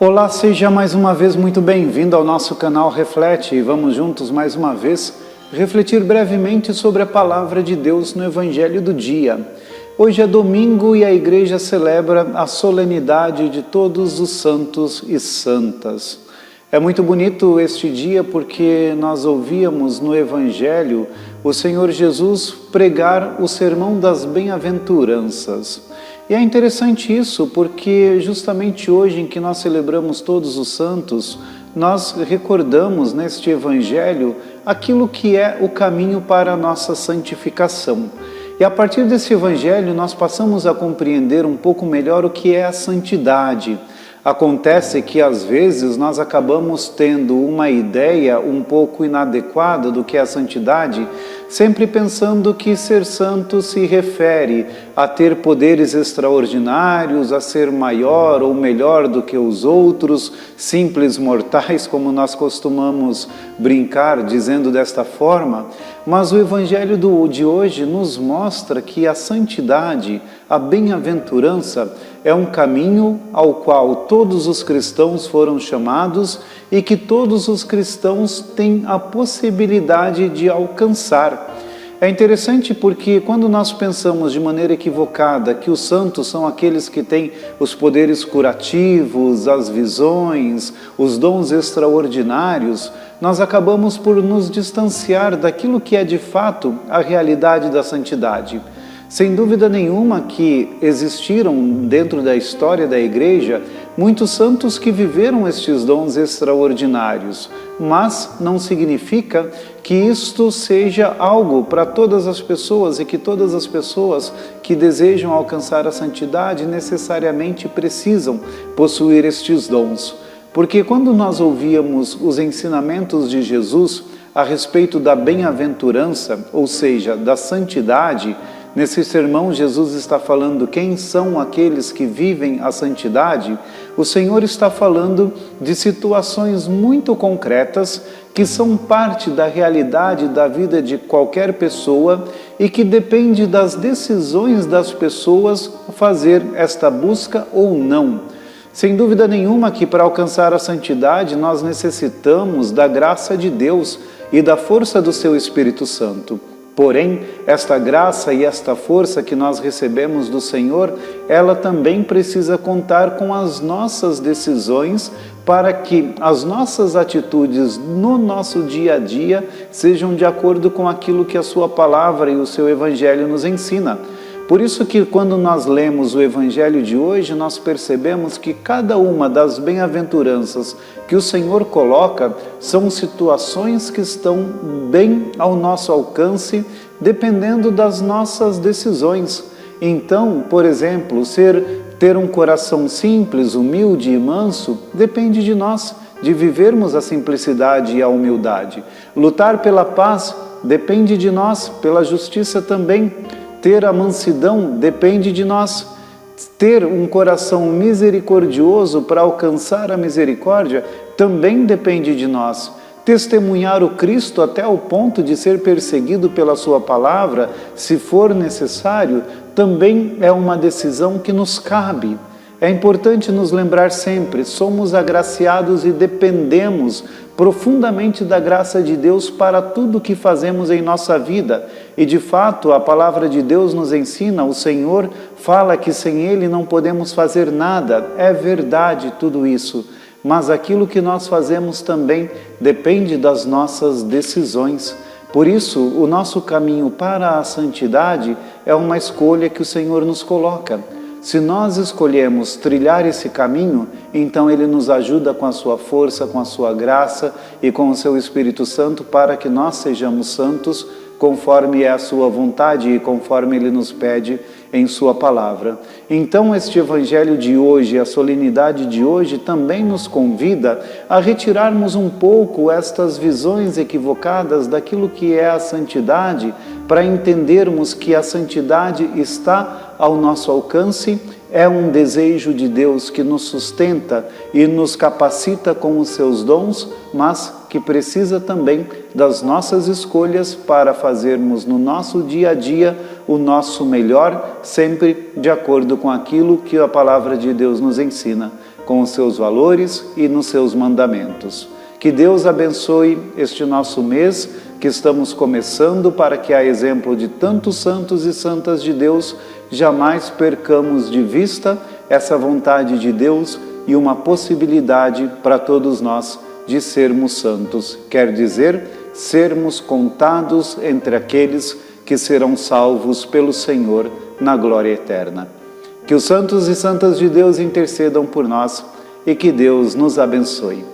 Olá, seja mais uma vez muito bem-vindo ao nosso canal Reflete e vamos juntos mais uma vez refletir brevemente sobre a Palavra de Deus no Evangelho do dia. Hoje é domingo e a Igreja celebra a solenidade de todos os santos e santas. É muito bonito este dia porque nós ouvíamos no Evangelho o Senhor Jesus pregar o sermão das bem-aventuranças. E é interessante isso porque justamente hoje em que nós celebramos todos os santos, nós recordamos neste Evangelho aquilo que é o caminho para a nossa santificação. E a partir desse Evangelho nós passamos a compreender um pouco melhor o que é a santidade. Acontece que às vezes nós acabamos tendo uma ideia um pouco inadequada do que é a santidade, sempre pensando que ser santo se refere a ter poderes extraordinários, a ser maior ou melhor do que os outros, simples mortais, como nós costumamos brincar dizendo desta forma. Mas o Evangelho de hoje nos mostra que a santidade, a bem-aventurança, é um caminho ao qual todos os cristãos foram chamados e que todos os cristãos têm a possibilidade de alcançar. É interessante porque quando nós pensamos de maneira equivocada que os santos são aqueles que têm os poderes curativos, as visões, os dons extraordinários, nós acabamos por nos distanciar daquilo que é de fato a realidade da santidade. Sem dúvida nenhuma que existiram dentro da história da Igreja muitos santos que viveram estes dons extraordinários, mas não significa que isto seja algo para todas as pessoas e que todas as pessoas que desejam alcançar a santidade necessariamente precisam possuir estes dons. Porque quando nós ouvíamos os ensinamentos de Jesus a respeito da bem-aventurança, ou seja, da santidade, nesse sermão, Jesus está falando quem são aqueles que vivem a santidade. O Senhor está falando de situações muito concretas que são parte da realidade da vida de qualquer pessoa e que depende das decisões das pessoas fazer esta busca ou não. Sem dúvida nenhuma que para alcançar a santidade nós necessitamos da graça de Deus e da força do seu Espírito Santo. Porém, esta graça e esta força que nós recebemos do Senhor, ela também precisa contar com as nossas decisões para que as nossas atitudes no nosso dia a dia sejam de acordo com aquilo que a sua palavra e o seu Evangelho nos ensina. Por isso que quando nós lemos o Evangelho de hoje, nós percebemos que cada uma das bem-aventuranças que o Senhor coloca são situações que estão bem ao nosso alcance, dependendo das nossas decisões. Então, por exemplo, ter um coração simples, humilde e manso, depende de nós, de vivermos a simplicidade e a humildade. Lutar pela paz depende de nós, pela justiça também. Ter a mansidão depende de nós. Ter um coração misericordioso para alcançar a misericórdia também depende de nós. Testemunhar o Cristo até o ponto de ser perseguido pela sua palavra, se for necessário, também é uma decisão que nos cabe. É importante nos lembrar sempre, somos agraciados e dependemos profundamente da graça de Deus para tudo o que fazemos em nossa vida. E de fato, a palavra de Deus nos ensina, o Senhor fala que sem Ele não podemos fazer nada. É verdade tudo isso, mas aquilo que nós fazemos também depende das nossas decisões. Por isso, o nosso caminho para a santidade é uma escolha que o Senhor nos coloca. Se nós escolhemos trilhar esse caminho, então Ele nos ajuda com a sua força, com a sua graça e com o seu Espírito Santo para que nós sejamos santos conforme é a sua vontade e conforme Ele nos pede em sua palavra. Então este Evangelho de hoje, a solenidade de hoje, também nos convida a retirarmos um pouco estas visões equivocadas daquilo que é a santidade, para entendermos que a santidade está ao nosso alcance, é um desejo de Deus que nos sustenta e nos capacita com os seus dons, mas que precisa também das nossas escolhas para fazermos no nosso dia a dia o nosso melhor, sempre de acordo com aquilo que a palavra de Deus nos ensina. com os seus valores e nos seus mandamentos. Que Deus abençoe este nosso mês que estamos começando, para que, a exemplo de tantos santos e santas de Deus, jamais percamos de vista essa vontade de Deus e uma possibilidade para todos nós de sermos santos. Quer dizer, sermos contados entre aqueles que serão salvos pelo Senhor na glória eterna. Que os santos e santas de Deus intercedam por nós e que Deus nos abençoe.